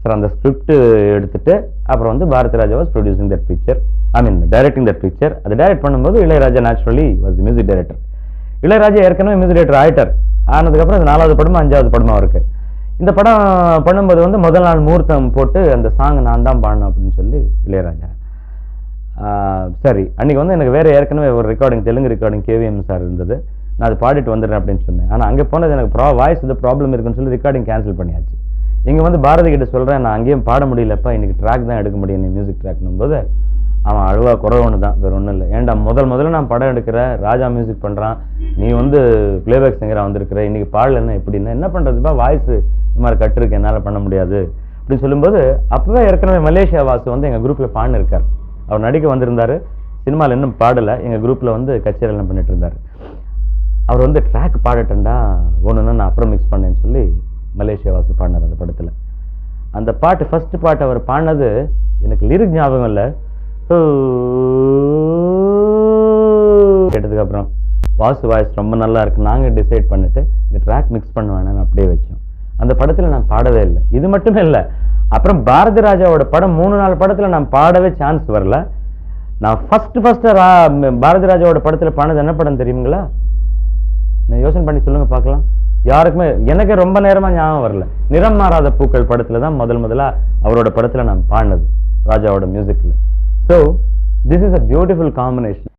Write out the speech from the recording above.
Sir அந்த script எடுத்துட்டு அப்புறம் வந்து Bharathi Raja was producing that picture, I mean directing that picture. அதை டைரக்ட் பண்ணும்போது Ilaiyaraaja naturally was the music director. Ilaiyaraaja ஏற்கனவே மியூசிக் டைரக்டர் ஆயிட்டார். ஆனதுக்கப்புறம் இது 4வது படமா 5வது படமா இருக்கு. இந்த படம் பண்ணும்போது வந்து முதல் நாள் முகூர்த்தம் போட்டு அந்த சாங் நான் தான் பாடணும் அப்படின்னு சொல்லி இளையராஜா. சரி, அன்னைக்கு வந்து எனக்கு வேற ஏற்கனவே ஒரு recording, Telugu recording KVM sir இருந்தது. நான் அதை பாடிட்டு வந்துடுறேன் அப்படின்னு சொன்னேன். ஆனால் அங்கே போனது எனக்கு வாய்ஸ் இது ப்ராப்ளம் இருக்குன்னு சொல்லி ரெக்கார்டிங் கேன்சல் பண்ணியாச்சு. இங்கே வந்து பாரதி கிட்ட சொல்கிறேன், நான் அங்கேயும் பாட முடியலப்பா, இன்னைக்கு ட்ராக் தான் எடுக்க முடியும், நீ மியூசிக் ட்ராக்னும் போது அவன் அழுவா குறை ஒன்று தான், வேறு ஒன்றும் இல்லை. ஏன்டா முதல்ல நான் படம் எடுக்கிறேன், ராஜா மியூசிக் பண்ணுறான், நீ வந்து பிளேபேக் சிங்கராக வந்திருக்கிற, இன்னைக்கு பாடலன்னா எப்படின்னா என்ன பண்ணுறதுப்பா, வாய்ஸ் இந்த மாதிரி கட்டுருக்கு, என்னால் பண்ண முடியாது அப்படின்னு சொல்லும்போது, அப்போவே ஏற்கனவே மலேசியா வாசு வந்து எங்கள் குரூப்பில் பாடினு இருக்கார். அவர் நடிக்க வந்திருந்தார், சினிமாவில் இன்னும் பாடலை, எங்கள் குரூப்பில் வந்து கச்சேரியெல்லாம் பண்ணிட்டு இருந்தார். அவர் வந்து ட்ராக் பாடட்டேன்டா ஒன்றுன்னா நான் அப்புறம் மிக்ஸ் பண்ணேன்னு சொல்லி மலேசியா வாசு பாடினார் அந்த படத்தில். அந்த பாட்டு ஃபர்ஸ்ட் பாட்டு அவர் பாடினது எனக்கு லிரிக் ஞாபகம் இல்லை. கேட்டதுக்கு அப்புறம் வாசு வாய்ஸ் ரொம்ப நல்லா இருக்கு, நாங்கள் டிசைட் பண்ணிட்டு இந்த ட்ராக் மிக்ஸ் பண்ணுவேன்னு அப்படியே வச்சோம். அந்த படத்தில் நான் பாடவே இல்லை. இது மட்டுமே இல்லை, அப்புறம் பாரதி ராஜாவோட படம் 3-4 படத்தில் நான் பாடவே சான்ஸ் வரல. நான் ஃபர்ஸ்ட் பாரதி ராஜாவோட படத்தில் பாடினது என்ன படம் தெரியுங்களா? நான் யோசனை பண்ணி சொல்லுங்க பார்க்கலாம். யாருக்குமே, எனக்கு ரொம்ப நேரமா ஞாபகம் வரல. நிறம் மாறாத பூக்கள் படத்துல தான் முதல்ல அவரோட படத்துல நான் பாடினது ராஜாவோட மியூசிக்ல. So this is a beautiful combination.